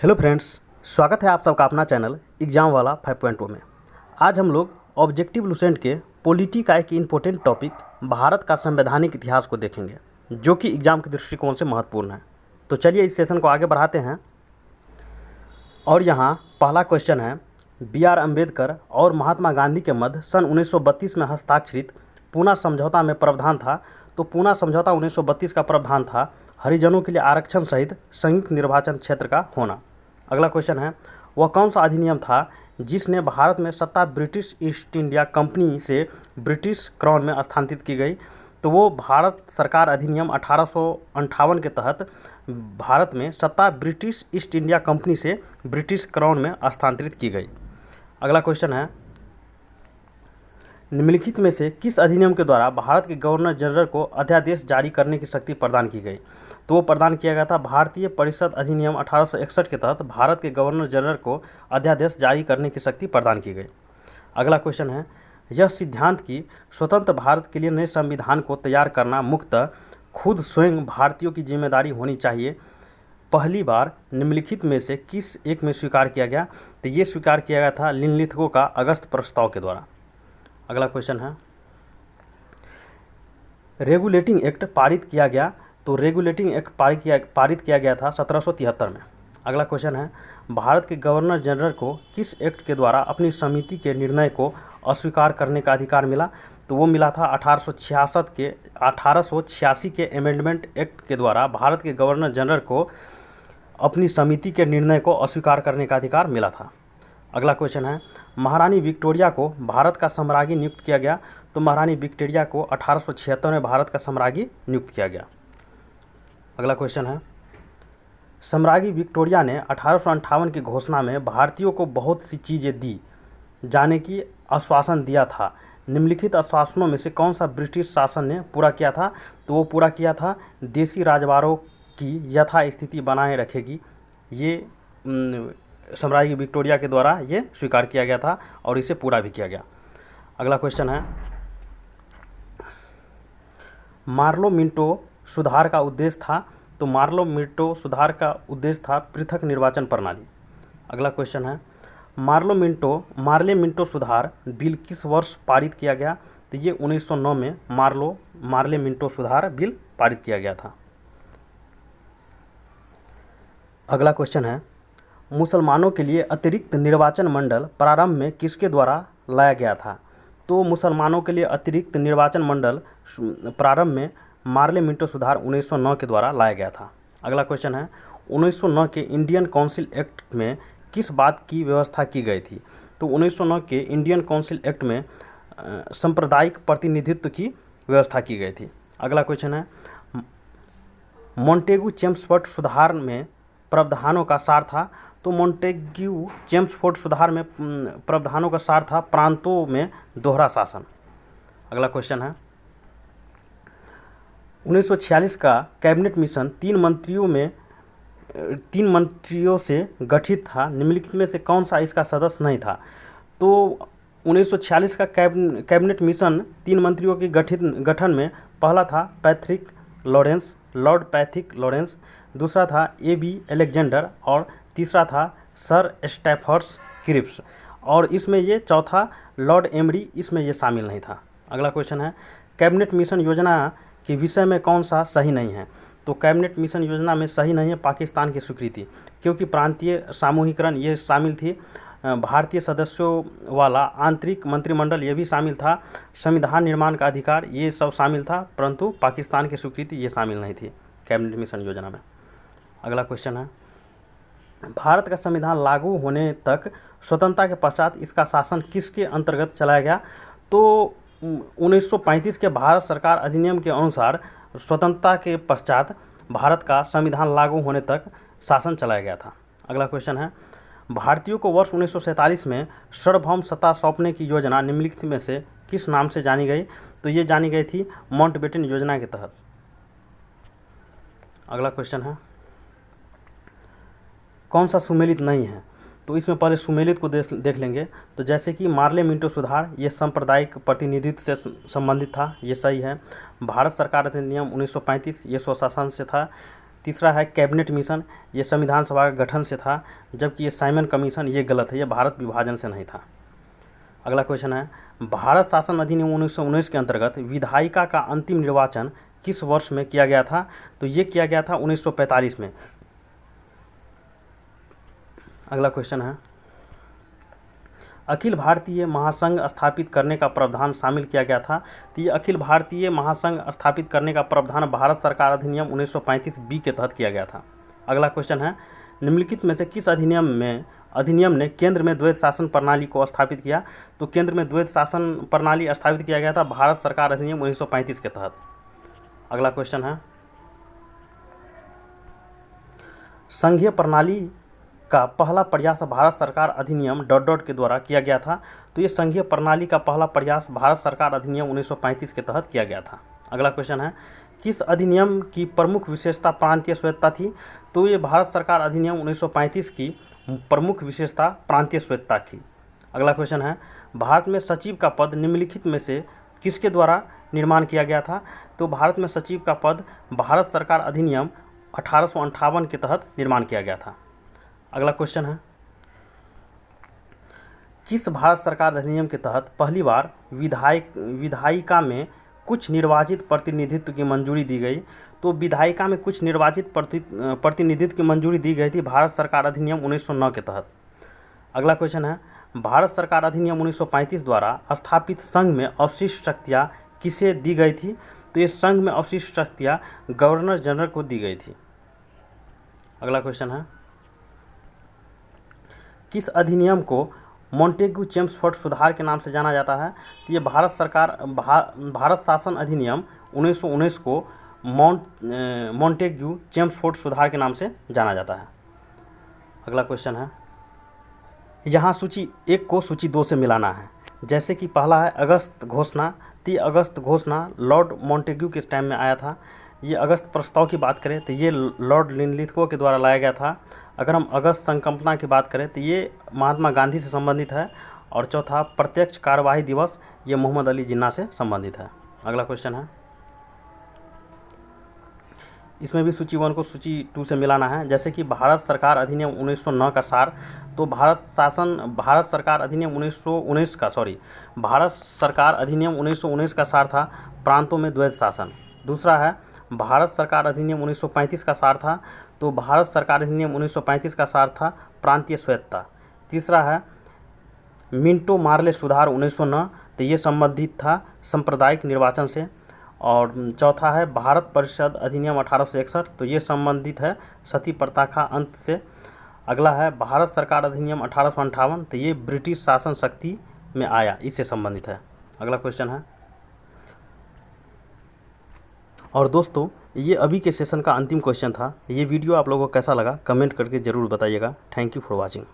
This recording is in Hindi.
हेलो फ्रेंड्स, स्वागत है आप सबका अपना चैनल एग्जाम वाला 5.0 में। आज हम लोग ऑब्जेक्टिव लुसेंट के पॉलिटी का एक इम्पोर्टेंट टॉपिक भारत का संवैधानिक इतिहास को देखेंगे, जो कि एग्जाम के दृष्टिकोण से महत्वपूर्ण है। तो चलिए इस सेशन को आगे बढ़ाते हैं। और यहाँ पहला क्वेश्चन है, B.R. अम्बेडकर और महात्मा गांधी के मध्य सन 1932 में हस्ताक्षरित पूना समझौता में प्रावधान था। तो पूना समझौता 1932 का प्रावधान था हरिजनों के लिए आरक्षण सहित संयुक्त निर्वाचन क्षेत्र का होना। अगला क्वेश्चन है, वह कौन सा अधिनियम था जिसने भारत में सत्ता ब्रिटिश ईस्ट इंडिया कंपनी से ब्रिटिश क्राउन में स्थानांतरित की गई? तो वो भारत सरकार अधिनियम 1858 के तहत भारत में सत्ता ब्रिटिश ईस्ट इंडिया कंपनी से ब्रिटिश क्राउन में स्थानांतरित की गई। अगला क्वेश्चन है, निम्नलिखित में से किस अधिनियम के द्वारा भारत के गवर्नर जनरल को अध्यादेश जारी करने की शक्ति प्रदान की गई? तो वो प्रदान किया गया था भारतीय परिषद अधिनियम 1861 के तहत भारत के गवर्नर जनरल को अध्यादेश जारी करने की शक्ति प्रदान की गई। अगला क्वेश्चन है, यह सिद्धांत कि स्वतंत्र भारत के लिए नए संविधान को तैयार करना मुख्यतः खुद स्वयं भारतीयों की जिम्मेदारी होनी चाहिए, पहली बार निम्नलिखित में से किस एक में स्वीकार किया गया? तो ये स्वीकार किया गया था लिनलिथगो का अगस्त प्रस्ताव के द्वारा। अगला क्वेश्चन है, रेगुलेटिंग एक्ट पारित किया गया। तो रेगुलेटिंग एक्ट पारित किया गया था 1773 में। अगला क्वेश्चन है, भारत के गवर्नर जनरल को किस एक्ट के द्वारा अपनी समिति के निर्णय को अस्वीकार करने का अधिकार मिला? तो वो मिला था 1886 के अमेंडमेंट एक्ट के द्वारा भारत के गवर्नर जनरल को अपनी समिति के निर्णय को अस्वीकार करने का अधिकार मिला था। अगला क्वेश्चन है, महारानी विक्टोरिया को भारत का सम्राज्ञी नियुक्त किया गया। तो महारानी विक्टोरिया को 1876 में भारत का सम्राज्ञी नियुक्त किया गया। अगला क्वेश्चन है, सम्राज्ञी विक्टोरिया ने 1858 की घोषणा में भारतीयों को बहुत सी चीज़ें दी जाने की आश्वासन दिया था। निम्नलिखित आश्वासनों में से कौन सा ब्रिटिश शासन ने पूरा किया था? तो वो पूरा किया था देसी राजवाड़ों की यथास्थिति बनाए रखेगी। ये सम्राज्ञी विक्टोरिया के द्वारा ये स्वीकार किया गया था और इसे पूरा भी किया गया। अगला क्वेश्चन है, मार्लो मिंटो सुधार का उद्देश्य था। तो मार्लो मिंटो सुधार का उद्देश्य था पृथक निर्वाचन प्रणाली। अगला क्वेश्चन है, मार्ले मिंटो सुधार बिल किस वर्ष पारित किया गया? तो ये 1909 में मार्ले मिंटो सुधार बिल पारित किया गया था। अगला क्वेश्चन है, मुसलमानों के लिए अतिरिक्त निर्वाचन मंडल प्रारंभ में किसके द्वारा लाया गया था? तो मुसलमानों के लिए अतिरिक्त निर्वाचन मंडल प्रारंभ में मार्ले मिंटो सुधार 1909 के द्वारा लाया गया था। अगला क्वेश्चन है, 1909 के इंडियन काउंसिल एक्ट में किस बात की व्यवस्था की गई थी? तो 1909 के इंडियन काउंसिल एक्ट में सांप्रदायिक प्रतिनिधित्व की व्यवस्था की गई थी। अगला क्वेश्चन है, मोंटेगू चेम्सफोर्ड सुधार में प्रावधानों का सार था। तो मोंटेग्यू चेम्सफोर्ड सुधार में प्रावधानों का सार था प्रांतों में दोहरा शासन। अगला क्वेश्चन है, 1946 का कैबिनेट मिशन तीन मंत्रियों से गठित था। निम्नलिखित में से कौन सा इसका सदस्य नहीं था? तो 1946 का कैबिनेट मिशन तीन मंत्रियों के गठन में पहला था लॉर्ड पैथिक लॉरेंस, दूसरा था A.B. अलेक्जेंडर और तीसरा था सर स्टैफर्ड क्रिप्स। और इसमें ये चौथा लॉर्ड एमरी, इसमें ये शामिल नहीं था। अगला क्वेश्चन है, कैबिनेट मिशन योजना के विषय में कौन सा सही नहीं है? तो कैबिनेट मिशन योजना में सही नहीं है पाकिस्तान की स्वीकृति, क्योंकि प्रांतीय सामूहिकरण ये शामिल थी, भारतीय सदस्यों वाला आंतरिक मंत्रिमंडल ये भी शामिल था, संविधान निर्माण का अधिकार ये सब शामिल था, परंतु पाकिस्तान की स्वीकृति ये शामिल नहीं थी कैबिनेट मिशन योजना में। अगला क्वेश्चन है, भारत का संविधान लागू होने तक स्वतंत्रता के पश्चात इसका शासन किसके अंतर्गत चलाया गया? तो 1935 के भारत सरकार अधिनियम के अनुसार स्वतंत्रता के पश्चात भारत का संविधान लागू होने तक शासन चलाया गया था। अगला क्वेश्चन है, भारतीयों को वर्ष 1947 में सार्वभौम सत्ता सौंपने की योजना निम्नलिखित में से किस नाम से जानी गई? तो ये जानी गई थी माउंटबेटन योजना के तहत। अगला क्वेश्चन है, कौन सा सुमेलित नहीं है? तो इसमें पहले सुमेलित को देख लेंगे। तो जैसे कि मार्ले मिंटो सुधार ये सांप्रदायिक प्रतिनिधित्व से संबंधित था, ये सही है। भारत सरकार अधिनियम 1935 ये स्वशासन से था। तीसरा है कैबिनेट मिशन, ये संविधान सभा का गठन से था, जबकि ये साइमन कमीशन ये गलत है, ये भारत विभाजन से नहीं था। अगला क्वेश्चन है भारत शासन अधिनियम 1919 के अंतर्गत विधायिका का अंतिम निर्वाचन किस वर्ष में किया गया था? तो ये किया गया था 1945 में। अगला क्वेश्चन है अखिल भारतीय महासंघ स्थापित करने का प्रावधान शामिल किया गया था। तो ये अखिल भारतीय महासंघ स्थापित करने का प्रावधान भारत सरकार अधिनियम 1935 बी के तहत किया गया था। अगला क्वेश्चन है निम्नलिखित में से किस अधिनियम ने केंद्र में द्वैध शासन प्रणाली को स्थापित किया? तो केंद्र में द्वैध शासन प्रणाली स्थापित किया गया था भारत सरकार अधिनियम 1935 के तहत। अगला क्वेश्चन है संघीय प्रणाली का पहला प्रयास भारत सरकार अधिनियम ... के द्वारा किया गया था। तो ये संघीय प्रणाली का पहला प्रयास भारत सरकार अधिनियम 1935 के तहत किया गया था। अगला क्वेश्चन है किस अधिनियम की प्रमुख विशेषता प्रांतीय स्वायत्तता थी? तो ये भारत सरकार अधिनियम 1935 की प्रमुख विशेषता प्रांतीय स्वायत्तता थी। अगला क्वेश्चन है भारत में सचिव का पद निम्नलिखित में से किसके द्वारा निर्माण किया गया था? तो भारत में सचिव का पद भारत सरकार अधिनियम 1858 के तहत निर्माण किया गया था। अगला क्वेश्चन है किस भारत सरकार अधिनियम के तहत पहली बार विधायिका में कुछ निर्वाचित प्रतिनिधित्व की मंजूरी दी गई? तो विधायिका में कुछ निर्वाचित प्रतिनिधित्व की मंजूरी दी गई थी भारत सरकार अधिनियम 1909 के तहत। अगला क्वेश्चन है भारत सरकार अधिनियम 1935 द्वारा स्थापित संघ में अवशिष्ट शक्तियाँ किसे दी गई थी? तो ये संघ में अवशिष्ट शक्तियाँ गवर्नर जनरल को दी गई थी। अगला क्वेश्चन है किस अधिनियम को मॉन्टेग्यू चेम्सफोर्ड सुधार के नाम से जाना जाता है? तो ये भारत शासन अधिनियम 1919 को मॉन्टेग्यू चेम्सफोर्ड सुधार के नाम से जाना जाता है। अगला क्वेश्चन है यहाँ सूची 1 को सूची 2 से मिलाना है। जैसे कि पहला है अगस्त घोषणा। तो अगस्त घोषणा लॉर्ड मॉन्टेग्यू के टाइम में आया था। ये अगस्त प्रस्ताव की बात करें तो ये लॉर्ड लिनलिथगो के द्वारा लाया गया था। अगर हम अगस्त संकल्पना की बात करें तो ये महात्मा गांधी से संबंधित है। और चौथा प्रत्यक्ष कार्यवाही दिवस, ये मोहम्मद अली जिन्ना से संबंधित है। अगला क्वेश्चन है इसमें भी सूची 1 को सूची 2 से मिलाना है। जैसे कि भारत सरकार अधिनियम 1909 का सार। तो भारत सरकार अधिनियम 1919 का सार था प्रांतों में द्वैध शासन। दूसरा है भारत सरकार अधिनियम 1935 का सार था। तो भारत सरकार अधिनियम 1935 का सार था प्रांतीय स्वायत्तता। तीसरा है मिंटो मार्ले सुधार 1909। तो ये संबंधित था सांप्रदायिक निर्वाचन से। और चौथा है भारत परिषद अधिनियम 1861। तो ये संबंधित है सती प्रथा का अंत से। अगला है भारत सरकार अधिनियम 1858। तो ये ब्रिटिश शासन शक्ति में आया, इससे संबंधित है। अगला क्वेश्चन है और दोस्तों ये अभी के सेशन का अंतिम क्वेश्चन था। ये वीडियो आप लोगों को कैसा लगा कमेंट करके ज़रूर बताइएगा। Thank you for watching.